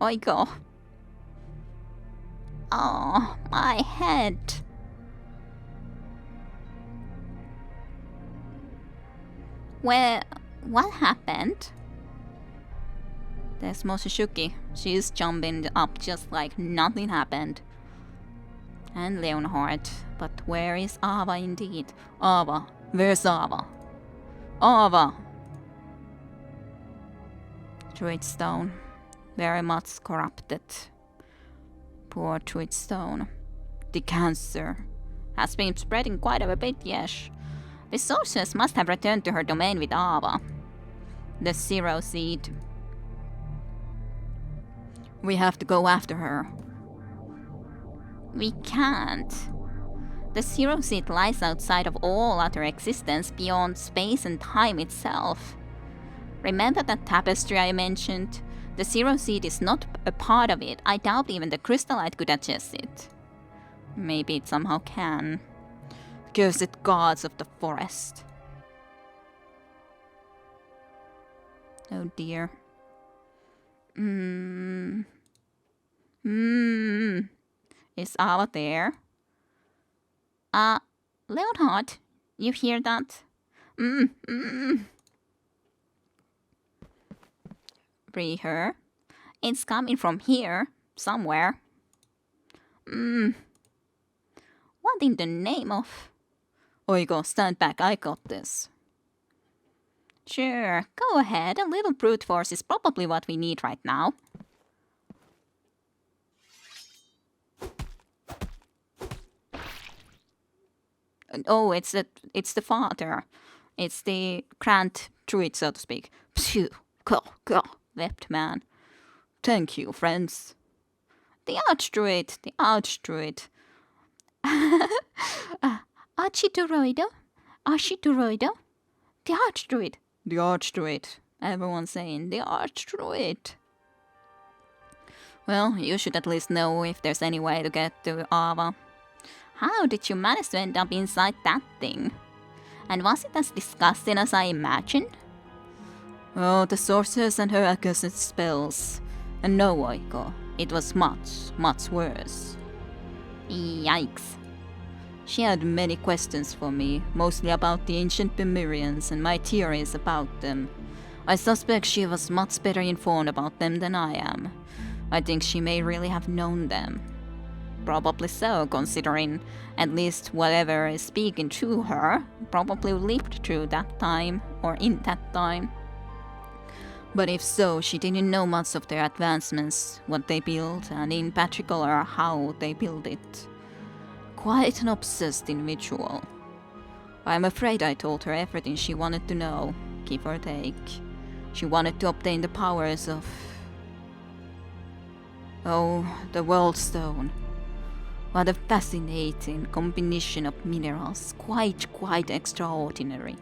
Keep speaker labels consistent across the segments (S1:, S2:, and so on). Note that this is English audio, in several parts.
S1: Oiko. Oh, my head. Well, what happened? There's Mochizuki. She's jumping up just like nothing happened. And Leonhard. But where is Ava indeed? Ava. Where's Ava? Ava! Druidstone. Very much corrupted. Poor Druidstone. The cancer has been spreading quite a bit, yes. The sorceress must have returned to her domain with Ava. The Zero Seed. We have to go after her. We can't. The Zero Seed lies outside of all other existence beyond space and time itself. Remember that tapestry I mentioned? The Zero Seed is not a part of it. I doubt even the crystallite could adjust it. Maybe it somehow can. Cursed gods of the forest. Oh dear. Is Ava there? Leonhard, you hear that? Free her. It's coming from here, somewhere. What in the name of... Oigo, stand back, I got this. Sure, go ahead, a little brute force is probably what we need right now. Oh, it's the father. It's the grand druid, so to speak. Phew, go, wept man. Thank you, friends. The archdruid. Archidoroido? The archdruid. The archdruid. Everyone's saying the archdruid. Well, you should at least know if there's any way to get to Ava. How did you manage to end up inside that thing? And was it as disgusting as I imagined? Oh, the sorceress and her accursed spells. And no, Oiko, it was much worse. Yikes. She had many questions for me, mostly about the ancient Bemirians and my theories about them. I suspect she was much better informed about them than I am. I think she may really have known them. Probably so, considering at least whatever is speaking to her probably lived through that time, or in that time. But if so, she didn't know much of their advancements, what they built, and in particular how they built it. Quite an obsessed individual. I'm afraid I told her everything she wanted to know, give or take. She wanted to obtain the powers of... Oh, the World Stone. What a fascinating combination of minerals, quite extraordinary.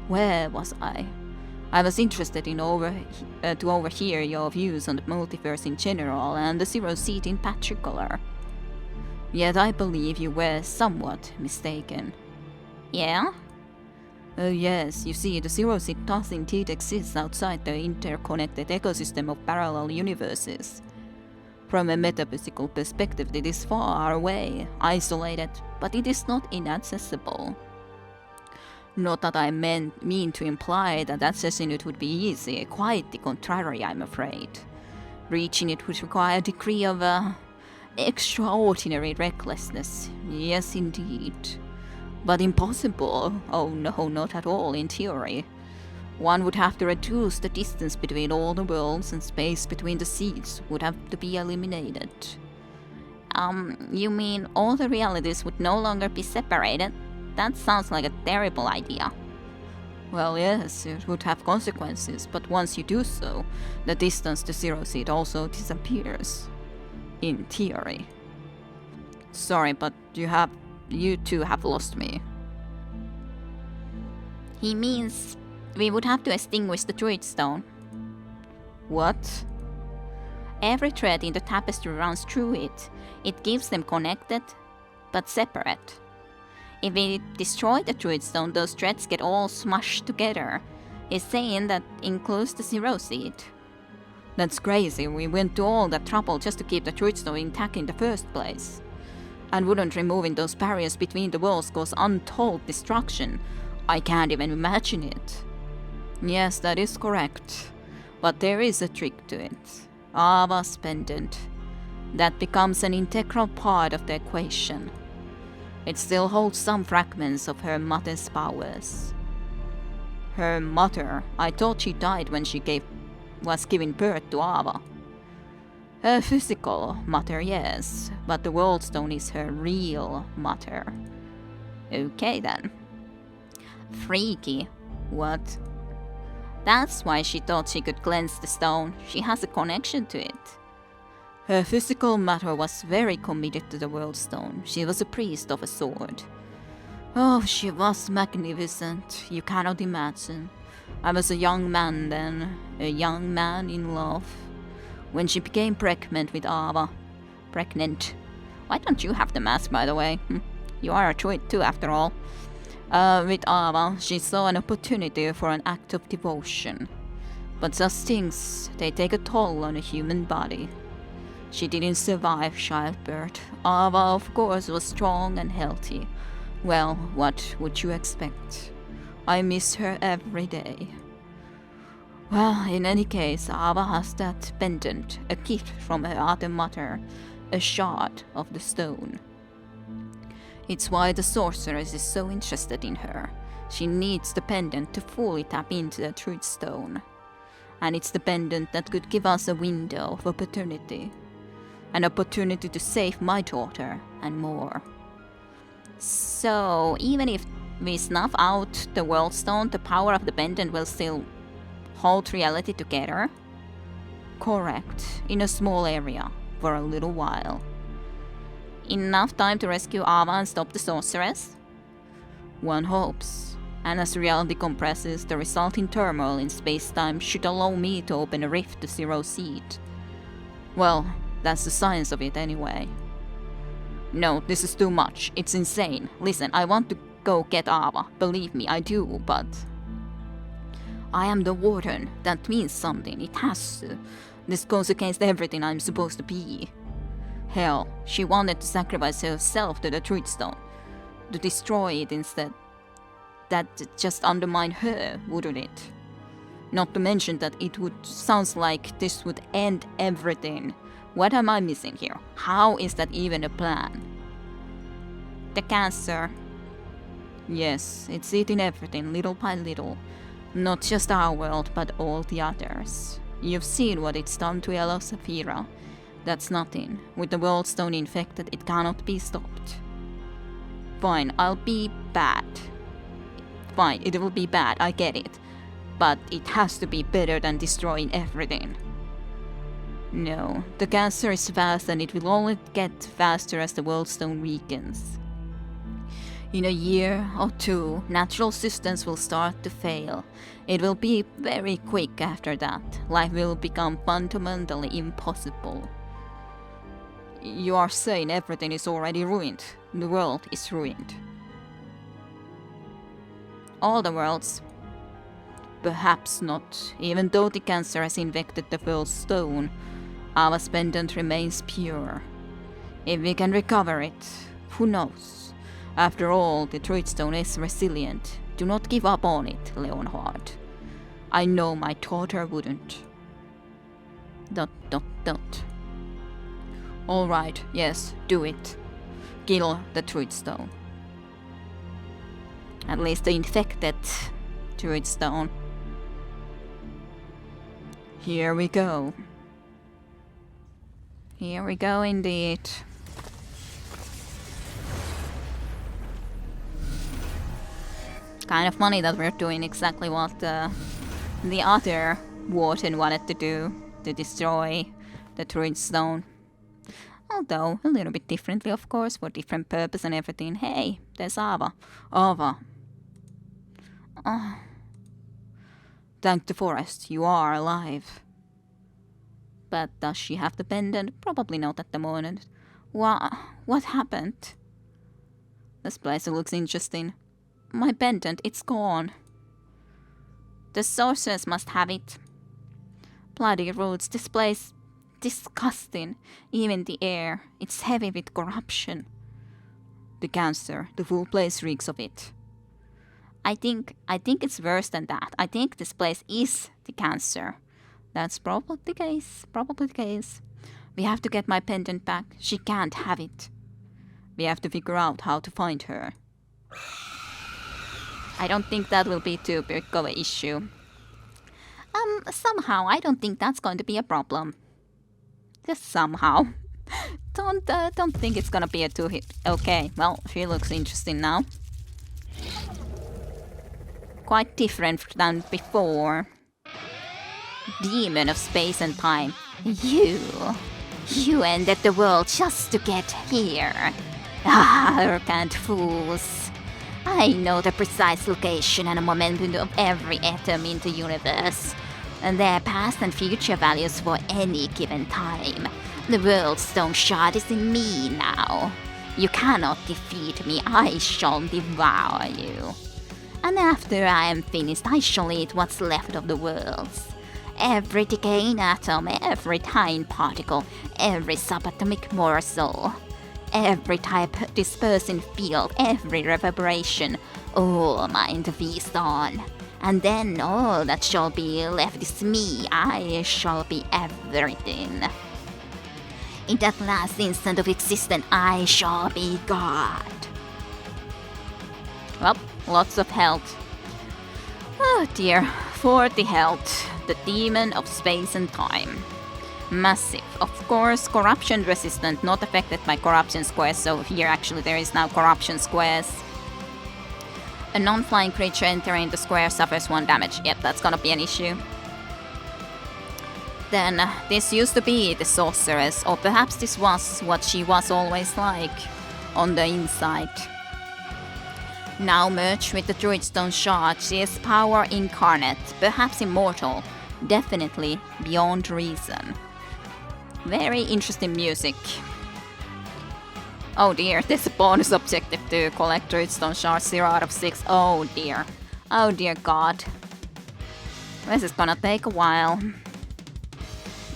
S1: Where was I? I was interested in to overhear your views on the multiverse in general and the Zero Seed in particular. Yet I believe you were somewhat mistaken. Yeah? Oh yes, you see, the Zero Seed does indeed exist outside the interconnected ecosystem of parallel universes. From a metaphysical perspective, it is far away, isolated, but it is not inaccessible. Not that I mean to imply that accessing it would be easy, quite the contrary, I'm afraid. Reaching it would require a degree of extraordinary recklessness, yes indeed. But impossible? Oh no, not at all in theory. One would have to reduce the distance between all the worlds, and space between the seeds would have to be eliminated. You mean all the realities would no longer be separated? That sounds like a terrible idea. Well, yes, it would have consequences, but once you do so, the distance to Zero Seed also disappears. In theory. Sorry, but you two have lost me. He means we would have to extinguish the Druidstone. What? Every thread in the tapestry runs through it. It keeps them connected, but separate. If we destroy the Druidstone, those threads get all smushed together. He's saying that includes the Zero Seed. That's crazy. We went to all that trouble just to keep the Druidstone intact in the first place. And wouldn't removing those barriers between the worlds cause untold destruction? I can't even imagine it. Yes, that is correct. But there is a trick to it. Ava's pendant. That becomes an integral part of the equation. It still holds some fragments of her mother's powers. Her mother? I thought she died when she was giving birth to Ava. Her physical mother, yes, but the Worldstone is her real mother. Okay then. Freaky. What? That's why she thought she could cleanse the stone. She has a connection to it. Her physical matter was very committed to the Worldstone. She was a priest of a sword. Oh, she was magnificent. You cannot imagine. I was a young man then, a young man in love. When she became pregnant with Ava. Pregnant. Why don't you have the mask, by the way? You are a druid too, after all. With Ava, she saw an opportunity for an act of devotion. But such things, they take a toll on a human body. She didn't survive childbirth. Ava, of course, was strong and healthy. Well, what would you expect? I miss her every day. Well, in any case, Ava has that pendant, a gift from her other mother, a shard of the stone. It's why the sorceress is so interested in her. She needs the pendant to fully tap into the Druidstone. And it's the pendant that could give us a window of opportunity. An opportunity to save my daughter, and more. So, even if we snuff out the Worldstone, the power of the pendant will still hold reality together? Correct, in a small area, for a little while. Enough time to rescue Ava and stop the sorceress? One hopes. And as reality compresses, the resulting turmoil in space-time should allow me to open a rift to Zero Seed. Well, that's the science of it anyway. No, this is too much. It's insane. Listen, I want to go get Ava. Believe me, I do, but... I am the warden. That means something. It has to. This goes against everything I'm supposed to be. Hell, she wanted to sacrifice herself to the Druidstone. To destroy it instead. That just undermine her, wouldn't it? Not to mention that it would sounds like this would end everything. What am I missing here? How is that even a plan? The cancer. Yes, it's eating everything little by little. Not just our world, but all the others. You've seen what it's done to Yellow Saphira. That's nothing. With the Worldstone infected, it cannot be stopped. Fine, I'll be bad. Fine, it will be bad, I get it. But it has to be better than destroying everything. No, the cancer is fast and it will only get faster as the Worldstone weakens. In a year or two, natural systems will start to fail. It will be very quick after that. Life will become fundamentally impossible. You are saying everything is already ruined. The world is ruined. All the worlds. Perhaps not, even though the cancer has infected the Worldstone. Ava's pendant remains pure. If we can recover it, who knows? After all, the Druidstone is resilient. Do not give up on it, Leonhard. I know my daughter wouldn't. ... Alright, yes, do it. Kill the Druidstone. At least the infected Druidstone. Here we go. Here we go indeed. Kind of funny that we're doing exactly what the other warden wanted to do, to destroy the Druidstone. Although, a little bit differently, of course, for different purpose and everything. Hey, there's Ava. Ava. Oh. Thank the forest, you are alive. But does she have the pendant? Probably not at the moment. What happened? This place looks interesting. My pendant, it's gone. The sorceress must have it. Bloody roots, this place disgusting. Even the air, it's heavy with corruption. The cancer, the whole place reeks of it. I think it's worse than that. I think this place is the cancer. That's probably the case. We have to get my pendant back. She can't have it. We have to figure out how to find her. I don't think that will be too big of an issue. Somehow, I don't think that's going to be a problem. Just somehow. Don't think it's gonna be a two-hit. Okay, well, she looks interesting now. Quite different than before. Demon of space and time. You ended the world just to get here. Arrogant fools. I know the precise location and momentum of every atom in the universe, and their past and future values for any given time. The Druidstone shard is in me now. You cannot defeat me, I shall devour you. And after I am finished, I shall eat what's left of the worlds. Every decaying atom, every tiny particle, every subatomic morsel, every type dispersing field, every reverberation, all mine to feast on. And then all that shall be left is me. I shall be everything. In that last instant of existence, I shall be God. Well, lots of health. Oh dear, 40 health. The demon of space and time. Massive. Of course, corruption resistant, not affected by corruption squares, so here actually there is now corruption squares. A non-flying creature entering the square suffers 1 damage. Yep, that's gonna be an issue. Then, this used to be the sorceress, or perhaps this was what she was always like, on the inside. Now merged with the Druidstone shard, she is power incarnate, perhaps immortal, definitely beyond reason. Very interesting music. Oh dear, there's a bonus objective to collect Druidstone shards, 0 out of 6. Oh dear. Oh dear god. This is gonna take a while.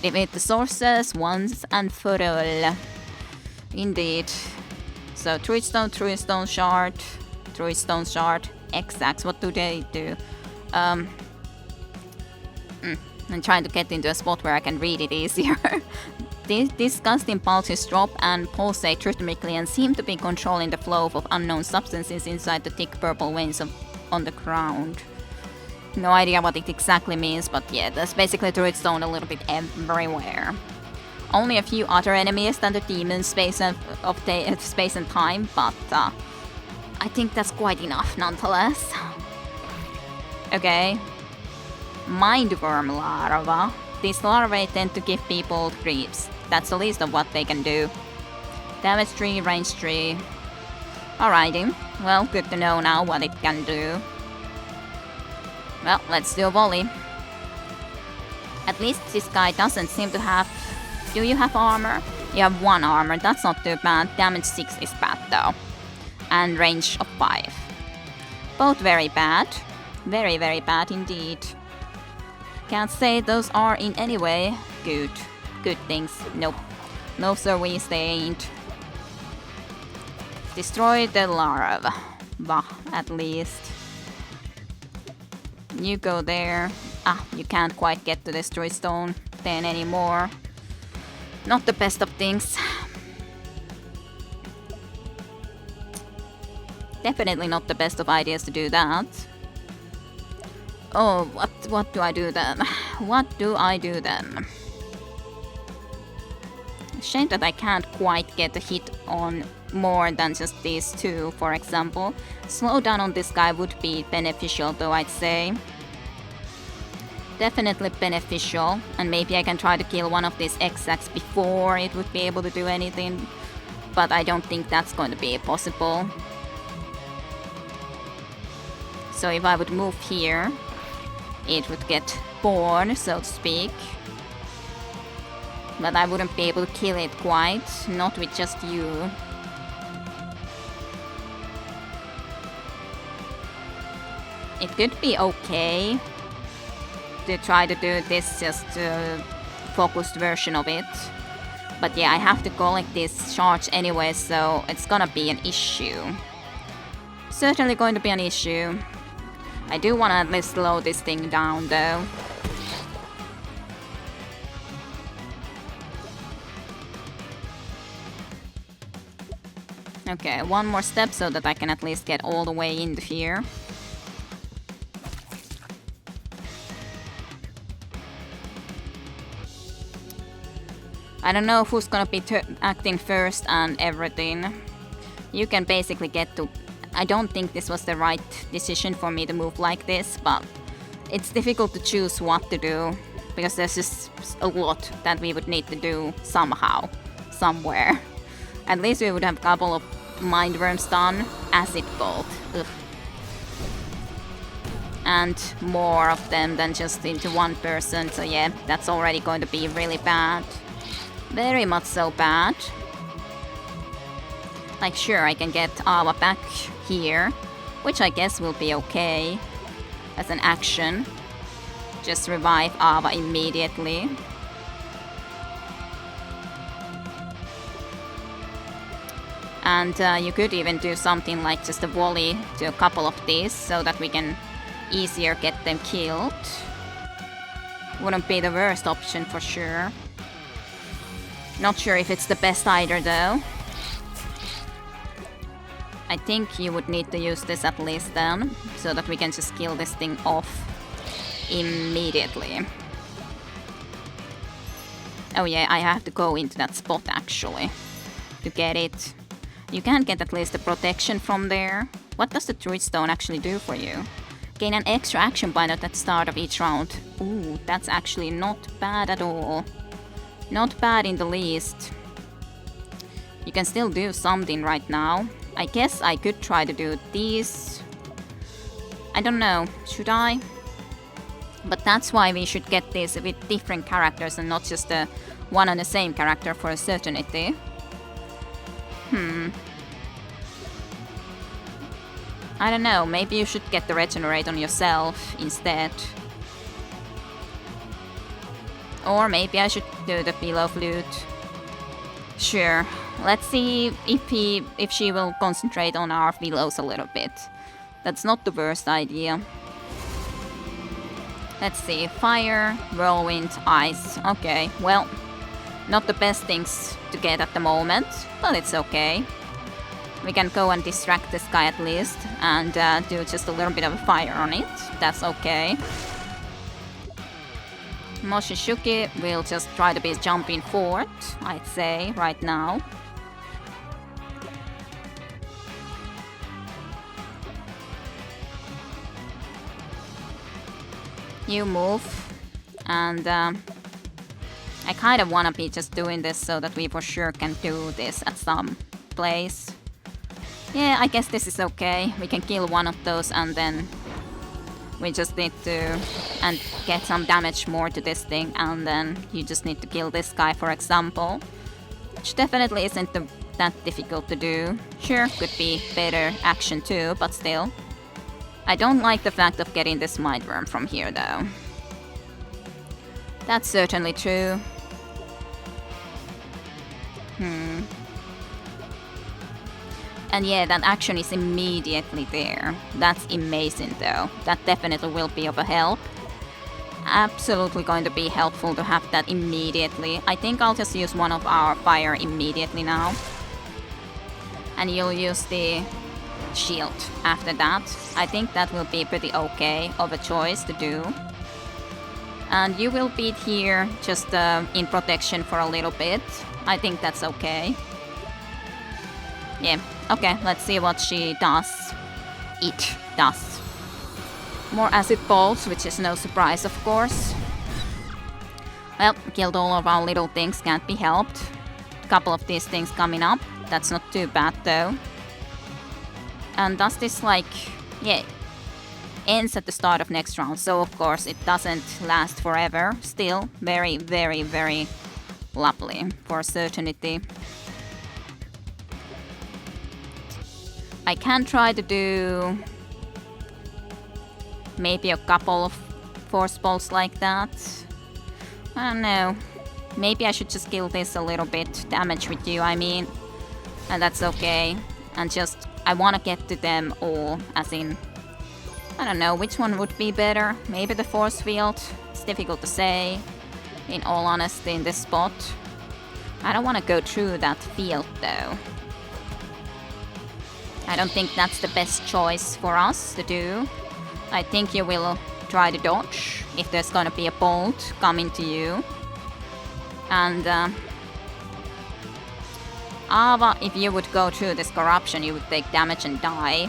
S1: Defeat the sorceress once and for all. Indeed. So Druidstone shard, X-Axe, what do they do? I'm trying to get into a spot where I can read it easier. These disgusting pulses drop and pulsate rhythmically and seem to be controlling the flow of unknown substances inside the thick purple veins on the ground. No idea what it exactly means, but yeah, that's basically Druidstone a little bit everywhere. Only a few other enemies than the demon space and time, but I think that's quite enough nonetheless. Okay. Mindworm larva. These larvae tend to give people creeps. That's the least of what they can do. Damage 3, range 3. Alrighty. Well, good to know now what it can do. Well, let's do a volley. At least this guy doesn't seem to have... Do you have armor? You have 1 armor, that's not too bad. Damage 6 is bad though. And range of 5. Both very bad. Very, very bad indeed. Can't say those are in any way good. Good things. Nope. No siree, they ain't. Destroy the larva. Bah, at least. You go there. Ah, you can't quite get to this Druidstone then anymore. Not the best of things. Definitely not the best of ideas to do that. Oh, what do I do then? What do I do then? Shame that I can't quite get a hit on more than just these two, for example. Slow down on this guy would be beneficial though, I'd say. Definitely beneficial, and maybe I can try to kill one of these X-Axe before it would be able to do anything. But I don't think that's going to be possible. So if I would move here, it would get born, so to speak. But I wouldn't be able to kill it quite, not with just you. It could be okay. to try to do this just focused version of it. But yeah, I have to collect this charge anyway, so it's gonna be an issue. Certainly going to be an issue. I do wanna at least slow this thing down though. Okay, one more step so that I can at least get all the way into here. I don't know who's gonna be acting first and everything. You can basically get to... I don't think this was the right decision for me to move like this, but it's difficult to choose what to do, because there's just a lot that we would need to do somehow, somewhere. At least we would have a couple of mind worms done, acid bolt. Ugh. And more of them than just into one person, so yeah, that's already going to be really bad. Very much so bad. Like, sure, I can get Ava back here, which I guess will be okay as an action. Just revive Ava immediately. And you could even do something like just a volley to a couple of these so that we can easier get them killed. Wouldn't be the worst option for sure. Not sure if it's the best either though. I think you would need to use this at least then, so that we can just kill this thing off immediately. Oh yeah, I have to go into that spot actually to get it. You can get at least the protection from there. What does the Druidstone actually do for you? Gain an extra action point at the start of each round. Ooh, that's actually not bad at all. Not bad in the least. You can still do something right now. I guess I could try to do these. I don't know, should I? But that's why we should get this with different characters and not just the one and the same character for a certainty. I don't know, maybe you should get the regenerate on yourself instead. Or maybe I should do the pillow flute. Sure, let's see if she will concentrate on our pillows a little bit. That's not the worst idea. Let's see, fire, whirlwind, ice. Okay, well, not the best things to get at the moment, but it's okay. We can go and distract this guy at least and do just a little bit of a fire on it. That's okay. Mochizuki will just try to be jumping forward, I'd say, right now. You move, and I kind of want to be just doing this so that we for sure can do this at some place. Yeah, I guess this is okay. We can kill one of those and then we just need to and get some damage more to this thing, and then you just need to kill this guy, for example. Which definitely isn't that difficult to do. Sure, could be better action too, but still. I don't like the fact of getting this mind worm from here though. That's certainly true. And yeah, that action is immediately there. That's amazing though. That definitely will be of a help. Absolutely going to be helpful to have that immediately. I think I'll just use one of our fire immediately now. And you'll use the shield after that. I think that will be pretty okay of a choice to do. And you will be here just in protection for a little bit. I think that's okay. Yeah, okay, let's see what she does. It does. More acid bolts, which is no surprise, of course. Well, killed all of our little things, can't be helped. Couple of these things coming up. That's not too bad, though. And does this, like... yeah, ends at the start of next round, so of course it doesn't last forever. Still, very, very, very lovely for certainty. I can try to do maybe a couple of force balls like that. I don't know. Maybe I should just kill this a little bit. Damage with you, I mean. And that's okay. And just, I want to get to them all. As in, I don't know which one would be better. Maybe the force field. It's difficult to say. In all honesty, in this spot. I don't want to go through that field though. I don't think that's the best choice for us to do. I think you will try to dodge if there's gonna be a bolt coming to you. And Ava, if you would go through this corruption, you would take damage and die.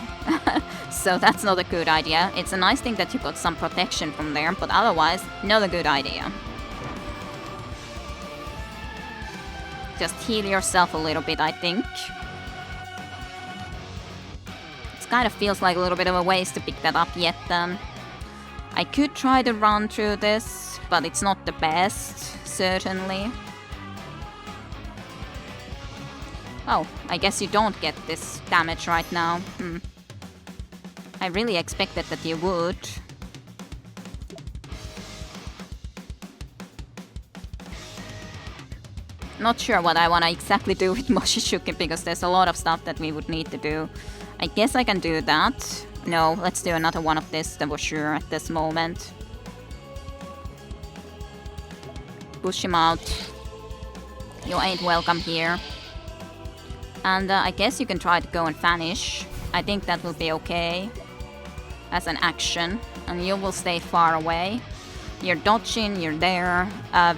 S1: So that's not a good idea. It's a nice thing that you got some protection from there, but otherwise, not a good idea. Just heal yourself a little bit, I think. It kind of feels like a little bit of a waste to pick that up yet. I could try to run through this, but it's not the best, certainly. Oh, I guess you don't get this damage right now. I really expected that you would. Not sure what I want to exactly do with Mochizuki, because there's a lot of stuff that we would need to do. I guess I can do that. No, let's do another one of this, for sure, at this moment. Push him out. You ain't welcome here. And I guess you can try to go and vanish. I think that will be okay. As an action. And you will stay far away. You're dodging, you're there.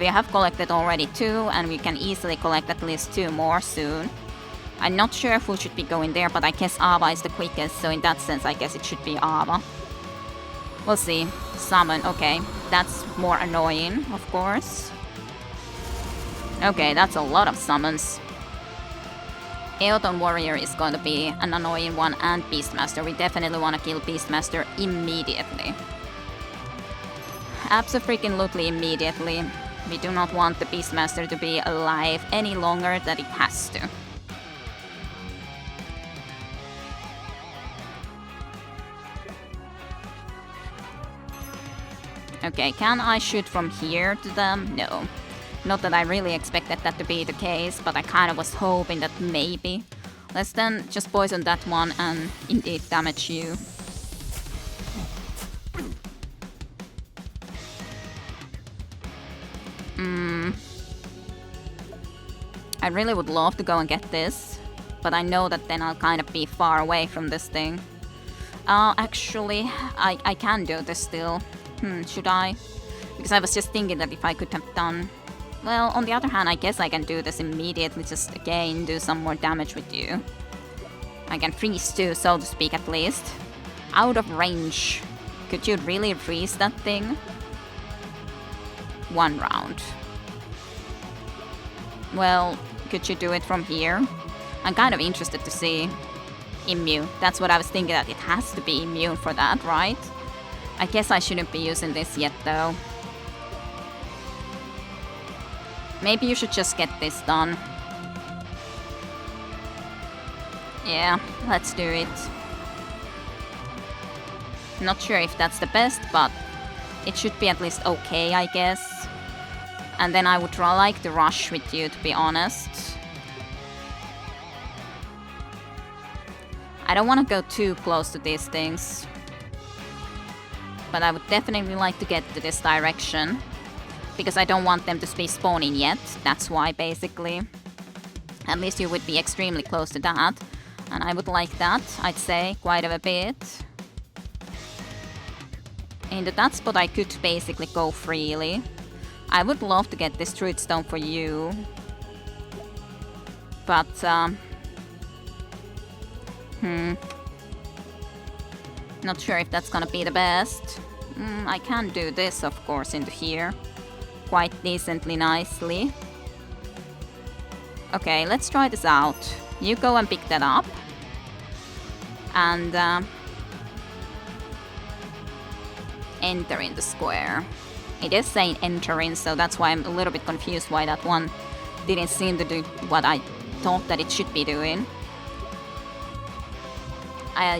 S1: We have collected already 2, and we can easily collect at least 2 more soon. I'm not sure if we should be going there, but I guess Ava is the quickest, so in that sense I guess it should be Ava. We'll see. Summon, okay. That's more annoying, of course. Okay, that's a lot of summons. Eoton Warrior is going to be an annoying one, and Beastmaster. We definitely want to kill Beastmaster immediately. Abso-freaking-lutely immediately. We do not want the Beastmaster to be alive any longer than it has to. Okay, can I shoot from here to them? No. Not that I really expected that to be the case, but I kind of was hoping that maybe. Let's then just poison that one and indeed damage you. I really would love to go and get this, but I know that then I'll kind of be far away from this thing. Actually, I can do this still. Should I? Because I was just thinking that if I could have done... Well, on the other hand, I guess I can do this immediately, just again do some more damage with you. I can freeze too, so to speak, at least. Out of range. Could you really freeze that thing? 1 round. Well, could you do it from here? I'm kind of interested to see. Immune. That's what I was thinking, that it has to be immune for that, right? I guess I shouldn't be using this yet, though. Maybe you should just get this done. Yeah, let's do it. Not sure if that's the best, but it should be at least okay, I guess. And then I would like to rush with you, to be honest. I don't want to go too close to these things. But I would definitely like to get to this direction. Because I don't want them to be spawning yet. That's why, basically. At least you would be extremely close to that. And I would like that, I'd say, quite a bit. Into that spot I could basically go freely. I would love to get this Druidstone for you. But, not sure if that's gonna be the best. I can do this, of course, into here. Quite decently, nicely. Okay, let's try this out. You go and pick that up. And, enter in the square. It is saying enter in, so that's why I'm a little bit confused why that one didn't seem to do what I thought that it should be doing.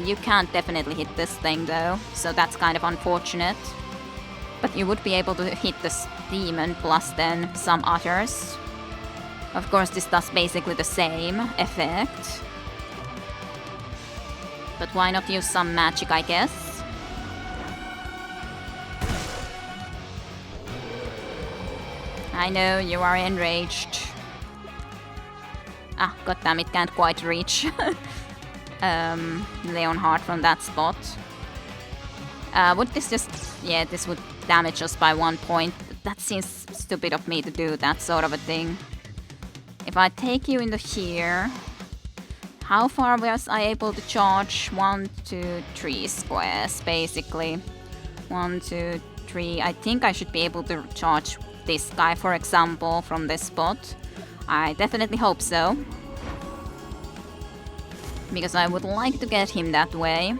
S1: You can't definitely hit this thing though, so that's kind of unfortunate. But you would be able to hit this demon plus then some others. Of course, this does basically the same effect. But why not use some magic, I guess? I know, you are enraged. Ah, goddamn, it can't quite reach Leonhard from that spot. Would this just... yeah, this would damage us by 1 point. That seems stupid of me to do that sort of a thing. If I take you into here... how far was I able to charge? 1, 2, 3 squares, basically. 1, 2, 3... I think I should be able to charge this guy, for example, from this spot. I definitely hope so. Because I would like to get him that way.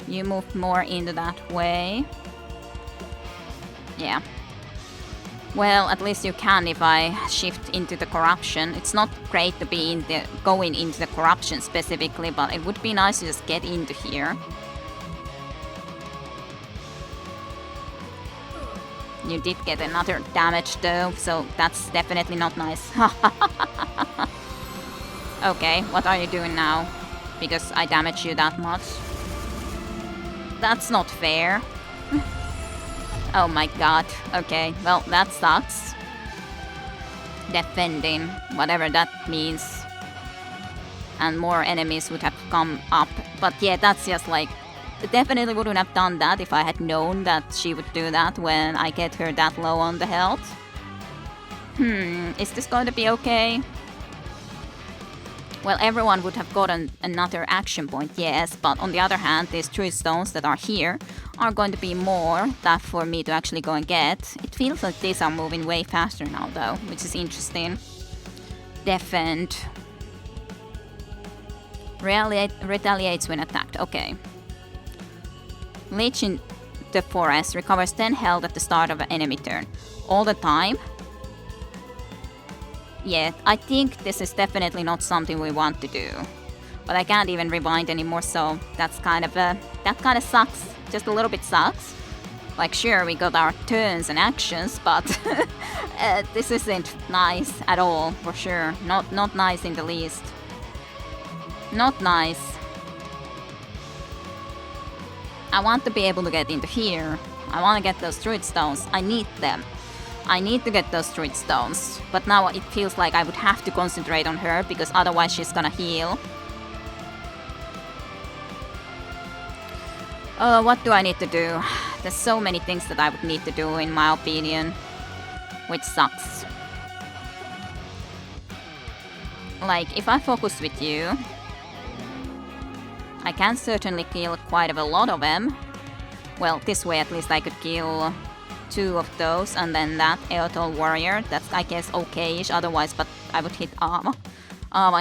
S1: You move more into that way. Yeah. Well, at least you can if I shift into the corruption. It's not great to be going into the corruption specifically, but it would be nice to just get into here. You did get another damage though, so that's definitely not nice. Okay, what are you doing now? Because I damaged you that much. That's not fair. Oh my god. Okay, well, that sucks. Defending, whatever that means. And more enemies would have come up. But yeah, that's just like... definitely wouldn't have done that if I had known that she would do that when I get her that low on the health. Is this going to be okay? Well, everyone would have gotten another action point, yes, but on the other hand, these Druidstones that are here are going to be more that for me to actually go and get. It feels like these are moving way faster now, though, which is interesting. Defend. Retaliates when attacked, okay. Leech in the forest recovers 10 health at the start of an enemy turn. All the time? Yeah, I think this is definitely not something we want to do. But I can't even rewind anymore, so that's kind of that kind of sucks. Just a little bit sucks. Like, sure, we got our turns and actions, but this isn't nice at all, for sure. Not nice in the least. Not nice. I want to be able to get into here. I want to get those Druidstones. I need them. I need to get those Druidstones. But now it feels like I would have to concentrate on her, because otherwise she's gonna heal. What do I need to do? There's so many things that I would need to do, in my opinion. Which sucks. Like, if I focus with you... I can certainly kill quite a lot of them. Well, this way at least I could kill 2 of those, and then that Eotol warrior. That's, I guess, okay-ish otherwise, but I would hit Ava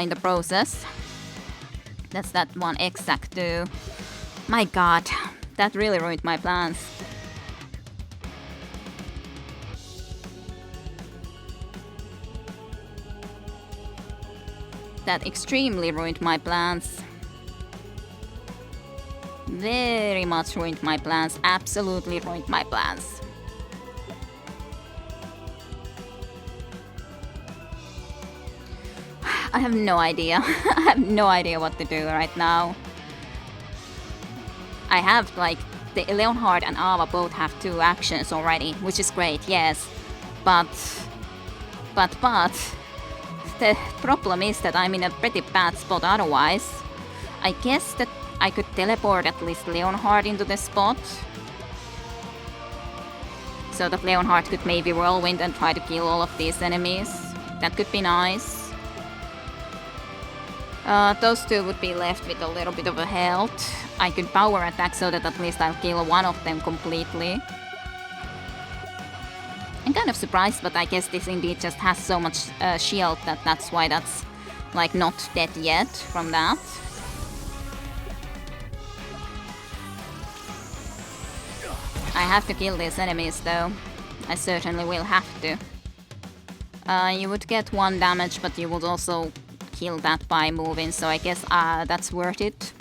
S1: in the process. That's that one exact too. My god, that really ruined my plans. That extremely ruined my plans. Very much ruined my plans. Absolutely ruined my plans. I have no idea. I have no idea what to do right now. I have, like, the Leonhard and Ava both have 2 actions already, which is great, yes. But the problem is that I'm in a pretty bad spot otherwise. I guess that I could teleport at least Leonhard into the spot. So that Leonhard could maybe whirlwind and try to kill all of these enemies. That could be nice. Those 2 would be left with a little bit of a health. I could power attack so that at least I'll kill one of them completely. I'm kind of surprised, but I guess this indeed just has so much shield that that's why that's, like, not dead yet from that. I have to kill these enemies though. I certainly will have to. You would get 1 damage, but you would also kill that by moving, so I guess that's worth it.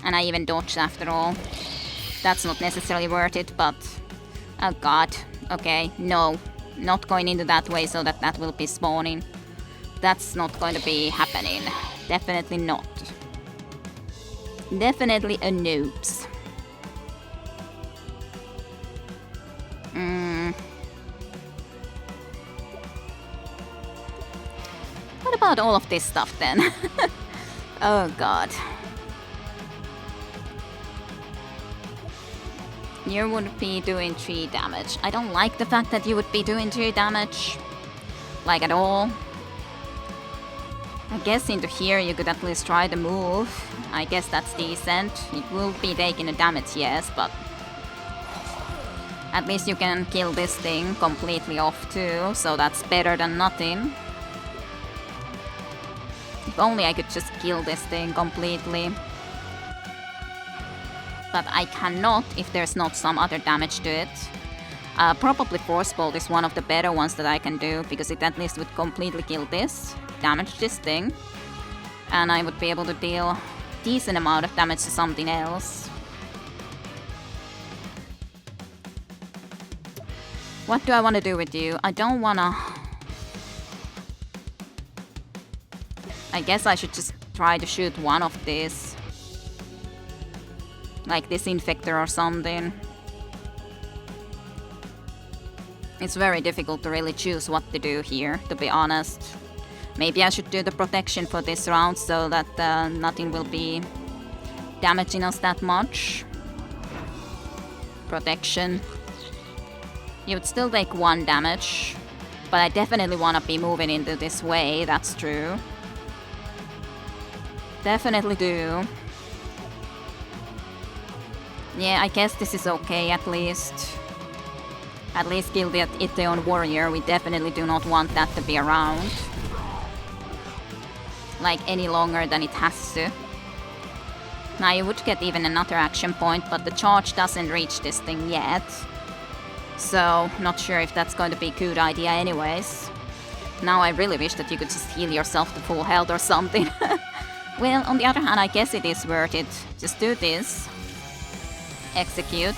S1: And I even dodged after all. That's not necessarily worth it, but... Oh god. Okay, no. Not going into that way so that that will be spawning. That's not going to be happening. Definitely not. Definitely a noobs. What about all of this stuff then? Oh god. You would be doing 3 damage. I don't like the fact that you would be doing 3 damage. Like at all. I guess into here you could at least try the move. I guess that's decent. It will be taking a damage, yes, but... At least you can kill this thing completely off too, so that's better than nothing. If only I could just kill this thing completely. But I cannot if there's not some other damage to it. Probably Force Bolt is one of the better ones that I can do, because it at least would completely kill this, damage this thing, and I would be able to deal decent amount of damage to something else. What do I want to do with you? I don't wanna... I guess I should just try to shoot one of these. Like this Infector or something. It's very difficult to really choose what to do here, to be honest. Maybe I should do the protection for this round so that nothing will be damaging us that much. Protection. You would still take 1 damage, but I definitely want to be moving into this way, that's true. Definitely do. Yeah, I guess this is okay at least. At least kill the Iteon warrior, we definitely do not want that to be around. Like any longer than it has to. Now you would get even another action point, but the charge doesn't reach this thing yet. So, not sure if that's going to be a good idea anyways. Now I really wish that you could just heal yourself to full health or something. Well, on the other hand, I guess it is worth it. Just do this. Execute.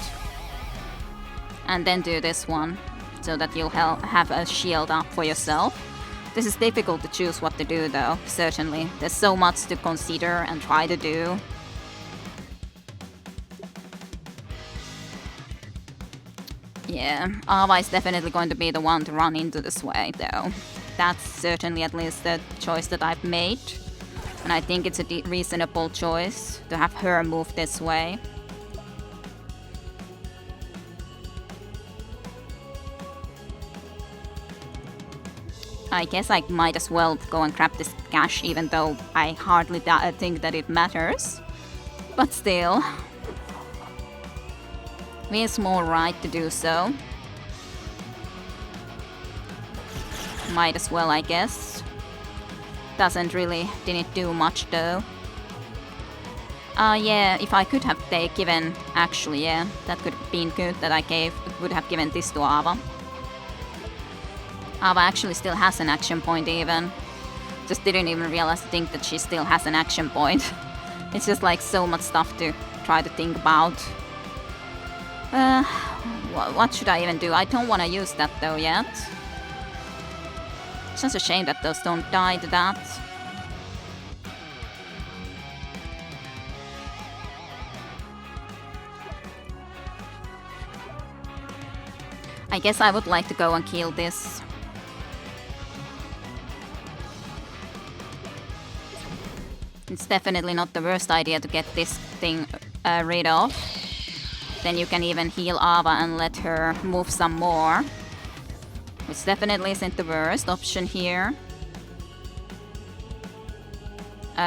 S1: And then do this one, so that you'll have a shield up for yourself. This is difficult to choose what to do though, certainly. There's so much to consider and try to do. Yeah, Ava is definitely going to be the one to run into this way though. That's certainly at least the choice that I've made. And I think it's a reasonable choice to have her move this way. I guess I might as well go and grab this cash, even though I hardly think that it matters. But still. We have small right to do so. Might as well, I guess. Didn't do much though. Yeah, if I could have given... Actually, yeah, that could have been good that I would have given this to Ava. Ava actually still has an action point even. Just didn't even realize to think that she still has an action point. It's just like so much stuff to try to think about. What should I even do? I don't want to use that though yet. It's just a shame that those don't die to that. I guess I would like to go and kill this. It's definitely not the worst idea to get this thing rid of. Then you can even heal Ava and let her move some more. Which definitely isn't the worst option here.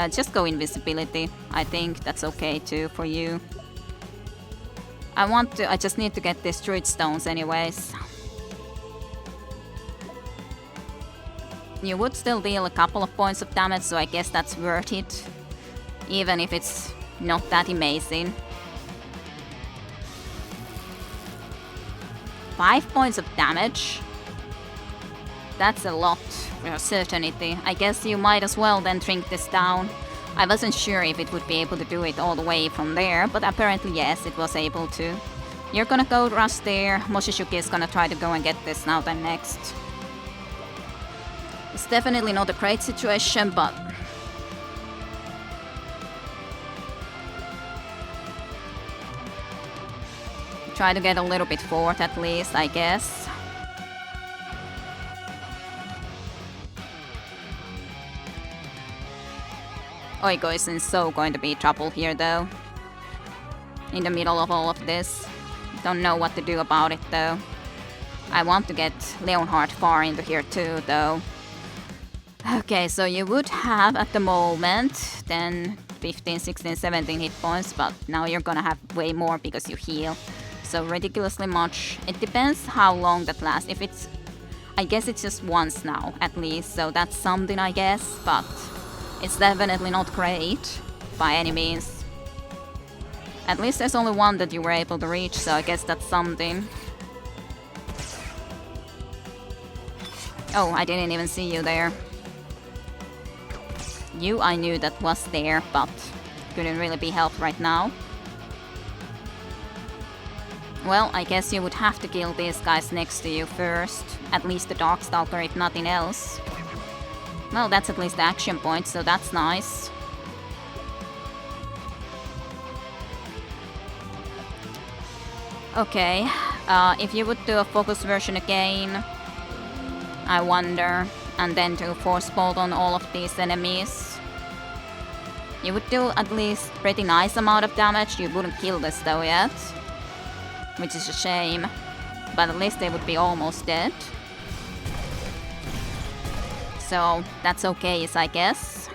S1: Just go invisibility. I think that's okay too for you. I just need to get these Druidstones anyways. You would still deal a couple of points of damage, so I guess that's worth it. Even if it's not that amazing. 5 points of damage? That's a lot for certainty. I guess you might as well then drink this down. I wasn't sure if it would be able to do it all the way from there, but apparently yes, it was able to. You're gonna go rush there. Mochizuki is gonna try to go and get this now then next. It's definitely not a great situation, but... try to get a little bit forward at least, I guess. Oiko isn't so going to be trouble here though. In the middle of all of this. Don't know what to do about it though. I want to get Leonhard far into here too though. Okay, so you would have at the moment 10, 15, 16, 17 hit points, but now you're gonna have way more because you heal. So ridiculously much. It depends how long that lasts. If it's... I guess it's just once now, at least, so that's something I guess, but it's definitely not great by any means. At least there's only one that you were able to reach, so I guess that's something. Oh, I didn't even see you there. You, I knew that was there, but couldn't really be helped right now. Well, I guess you would have to kill these guys next to you first. At least the Darkstalker, if nothing else. Well, that's at least the action point, so that's nice. Okay, if you would do a focus version again, I wonder, and then do force bolt on all of these enemies. You would do at least pretty nice amount of damage. You wouldn't kill this though yet, which is a shame, but at least they would be almost dead. So that's okay, I guess.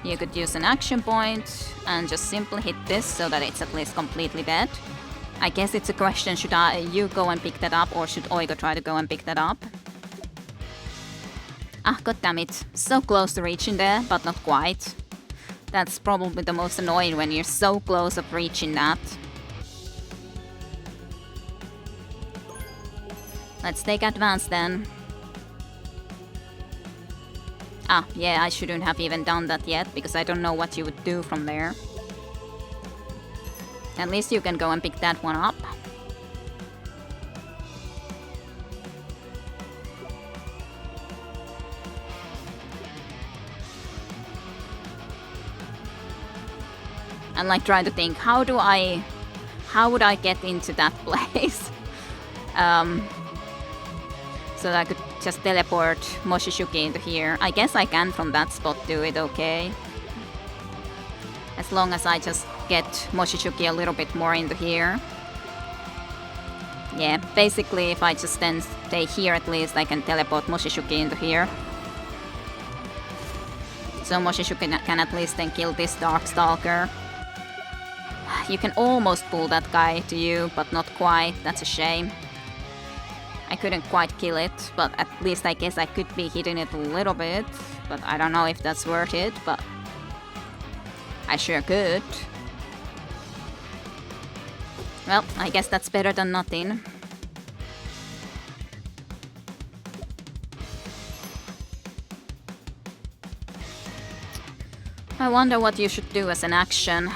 S1: You could use an action point and just simply hit this so that it's at least completely dead. I guess it's a question, should you go and pick that up or should Oiko try to go and pick that up? Ah, goddammit. So close to reaching there, but not quite. That's probably the most annoying when you're so close of reaching that. Let's take advance then. Ah, yeah, I shouldn't have even done that yet, because I don't know what you would do from there. At least you can go and pick that one up. And like trying to think, how would I get into that place? So that I could just teleport Mochizuki into here. I guess I can from that spot do it, okay. As long as I just get Mochizuki a little bit more into here. Yeah, basically if I just then stay here at least I can teleport Mochizuki into here. So Mochizuki can at least then kill this Darkstalker. You can almost pull that guy to you, but not quite, that's a shame. I couldn't quite kill it, but at least I guess I could be hitting it a little bit. But I don't know if that's worth it, but I sure could. Well, I guess that's better than nothing. I wonder what you should do as an action.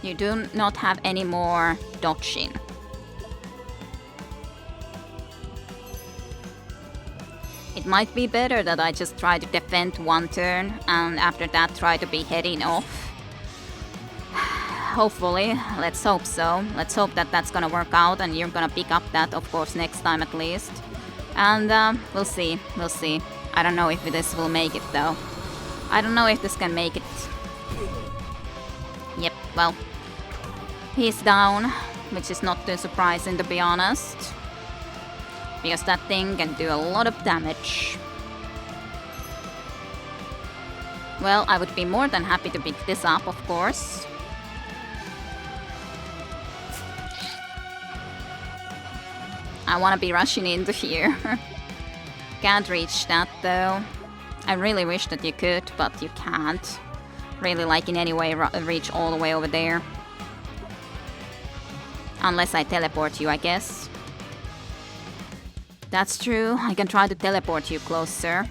S1: You do not have any more dodging. It might be better that I just try to defend one turn and after that try to be heading off. Hopefully, let's hope so. Let's hope that that's gonna work out and you're gonna pick up that, of course, next time at least. And we'll see, we'll see. I don't know if this will make it though. I don't know if this can make it. Yep, well, he's down, which is not too surprising to be honest. Because that thing can do a lot of damage. Well, I would be more than happy to pick this up, of course. I wanna be rushing into here. Can't reach that though. I really wish that you could, but you can't. Really like in any way reach all the way over there. Unless I teleport you, I guess. That's true, I can try to teleport you closer.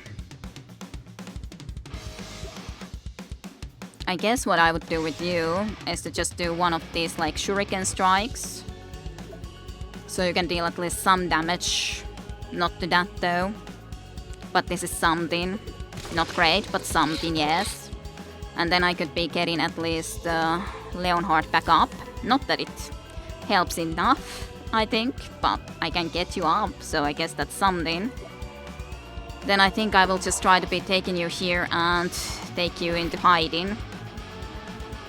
S1: I guess what I would do with you is to just do one of these like shuriken strikes. So you can deal at least some damage. Not to that though. But this is something. Not great, but something, yes. And then I could be getting at least Leonhard back up. Not that it helps enough, I think, but I can get you up, so I guess that's something. Then I think I will just try to be taking you here and take you into hiding.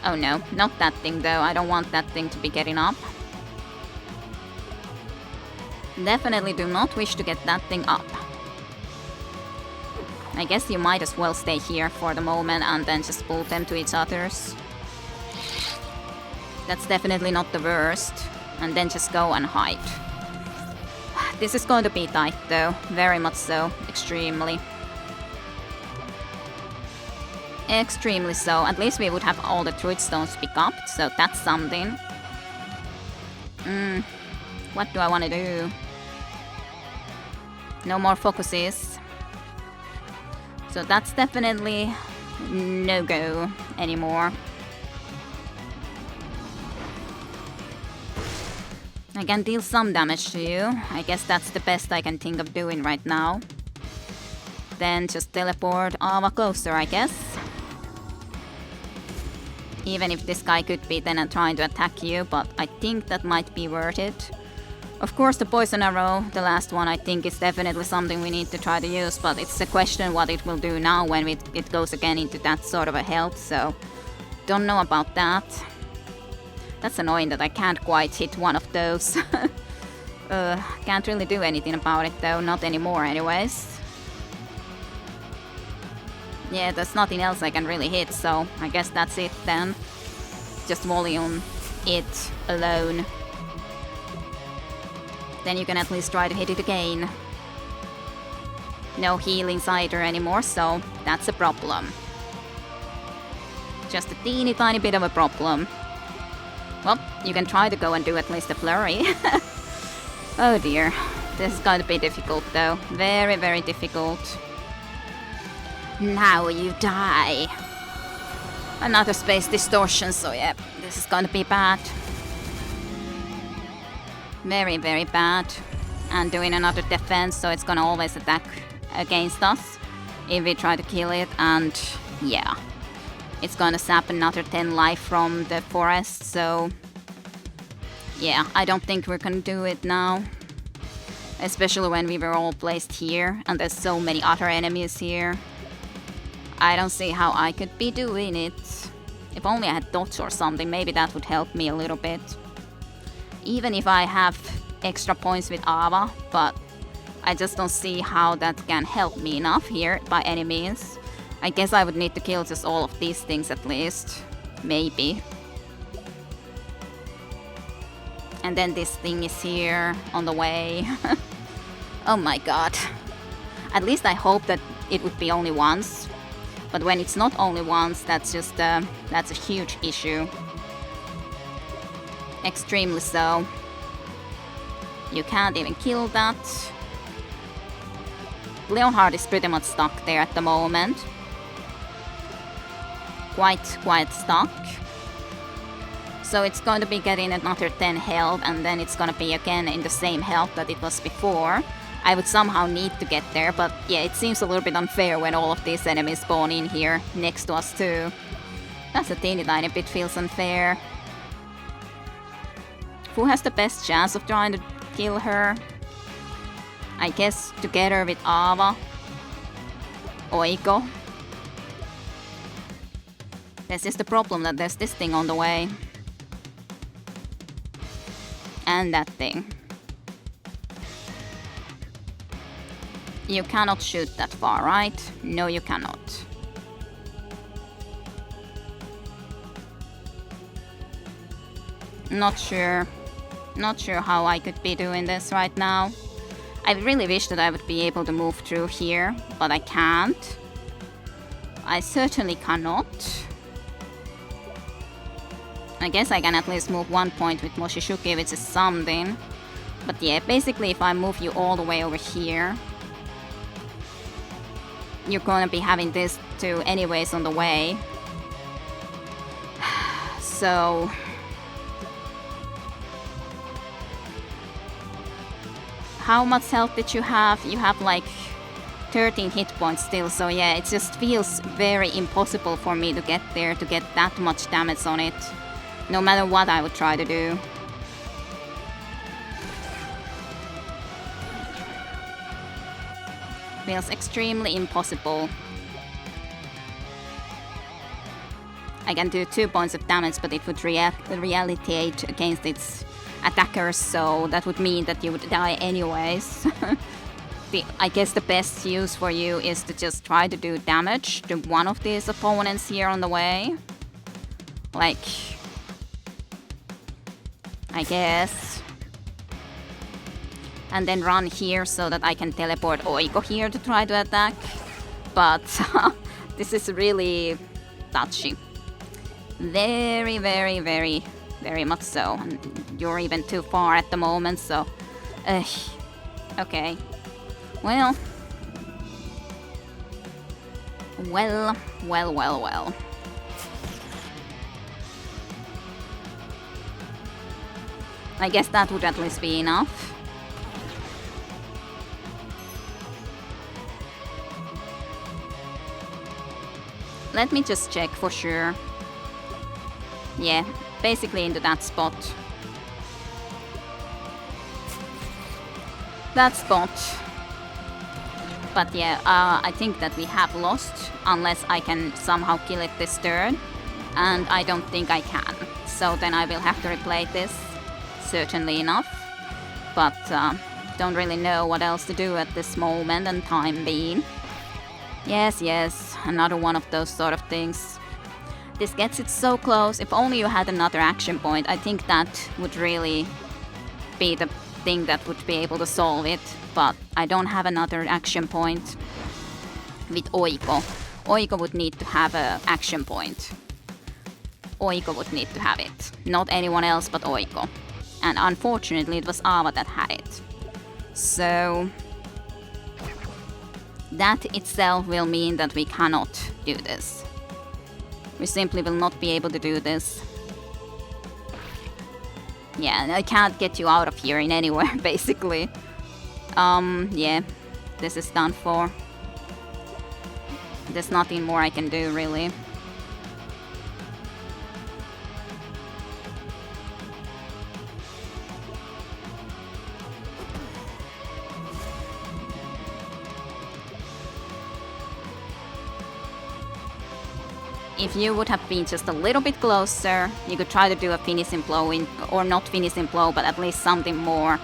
S1: Oh no, not that thing though, I don't want that thing to be getting up. Definitely do not wish to get that thing up. I guess you might as well stay here for the moment and then just pull them to each other's. That's definitely not the worst. And then just go and hide. This is going to be tight though, very much so, extremely. Extremely so, at least we would have all the Druidstones pick up, so that's something. What do I want to do? No more focuses. So that's definitely no-go anymore. I can deal some damage to you. I guess that's the best I can think of doing right now. Then just teleport Ava closer, I guess. Even if this guy could be then trying to attack you, but I think that might be worth it. Of course, the poison arrow, the last one, I think is definitely something we need to try to use, but it's a question what it will do now when it goes again into that sort of a health, so don't know about that. That's annoying that I can't quite hit one of those. Can't really do anything about it though, not anymore anyways. Yeah, there's nothing else I can really hit, so I guess that's it then. Just volume it alone. Then you can at least try to hit it again. No healing cider anymore, so that's a problem. Just a teeny tiny bit of a problem. Well, you can try to go and do at least a flurry. Oh dear. This is going to be difficult though. Very, very difficult. Now you die. Another space distortion, so yeah, this is going to be bad. Very, very bad. And doing another defense, so it's gonna always attack against us if we try to kill it, and yeah. It's gonna sap another 10 life from the forest, so yeah, I don't think we're gonna do it now. Especially when we were all placed here, and there's so many other enemies here. I don't see how I could be doing it. If only I had dots or something, maybe that would help me a little bit. Even if I have extra points with Ava, but I just don't see how that can help me enough here by any means. I guess I would need to kill just all of these things at least. Maybe. And then this thing is here on the way. Oh my god. At least I hope that it would be only once. But when it's not only once, that's just that's a huge issue. Extremely so. You can't even kill that. Leonhard is pretty much stuck there at the moment. Quite stuck. So it's going to be getting another 10 health, and then it's gonna be again in the same health that it was before. I would somehow need to get there, but yeah, it seems a little bit unfair when all of these enemies spawn in here next to us too. That's a teeny tiny bit feels unfair. Who has the best chance of trying to kill her? I guess together with Ava. Oiko. This is the problem, that there's this thing on the way. And that thing. You cannot shoot that far, right? No, you cannot. Not sure. Not sure how I could be doing this right now. I really wish that I would be able to move through here, but I can't. I certainly cannot. I guess I can at least move 1 point with Mochizuki, which is something. But yeah, basically if I move you all the way over here, you're gonna be having this too anyways on the way. So... how much health did you have? You have like 13 hit points still, so yeah, it just feels very impossible for me to get there to get that much damage on it. No matter what I would try to do. Feels extremely impossible. I can do 2 points of damage, but it would retaliate against its attackers, so that would mean that you would die anyways. I guess the best use for you is to just try to do damage to one of these opponents here on the way. Like... I guess. And then run here so that I can teleport Oiko here to try to attack. But this is really touchy. Very, very, very, very much so. And you're even too far at the moment, so... okay. Well. Well. I guess that would at least be enough. Let me just check for sure. Yeah, basically into that spot. That spot. But yeah, I think that we have lost, unless I can somehow kill it this turn. And I don't think I can. So then I will have to replay this, certainly enough. But don't really know what else to do at this moment and time being. Yes, another one of those sort of things. This gets it so close. If only you had another action point, I think that would really be the thing that would be able to solve it. But I don't have another action point with Oiko. Oiko would need to have an action point. Oiko would need to have it. Not anyone else but Oiko. And unfortunately it was Ava that had it. So... that itself will mean that we cannot do this. We simply will not be able to do this. Yeah, I can't get you out of here in anywhere, basically. Yeah, this is done for. There's nothing more I can do, really. If you would have been just a little bit closer, you could try to do a finishing blow, or not finishing blow, but at least something more.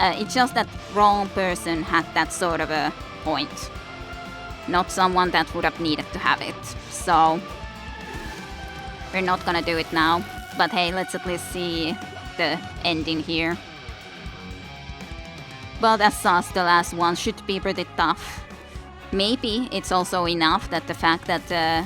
S1: It's just that wrong person had that sort of a point. Not someone that would have needed to have it. So, we're not gonna do it now. But hey, let's at least see the ending here. But as such, the last one should be pretty tough. Maybe it's also enough that the fact that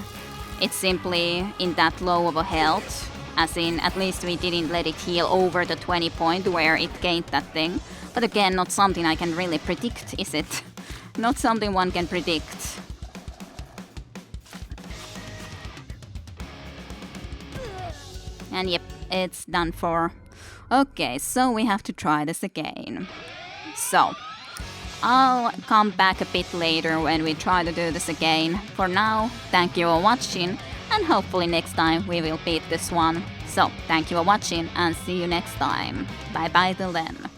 S1: it's simply in that low of a health, as in at least we didn't let it heal over the 20 point where it gained that thing. But again, not something I can really predict, is it? Not something one can predict. And yep, it's done for. Okay, so we have to try this again. So, I'll come back a bit later when we try to do this again. For now, thank you for watching, and hopefully next time we will beat this one. So, thank you for watching, and see you next time. Bye bye till then.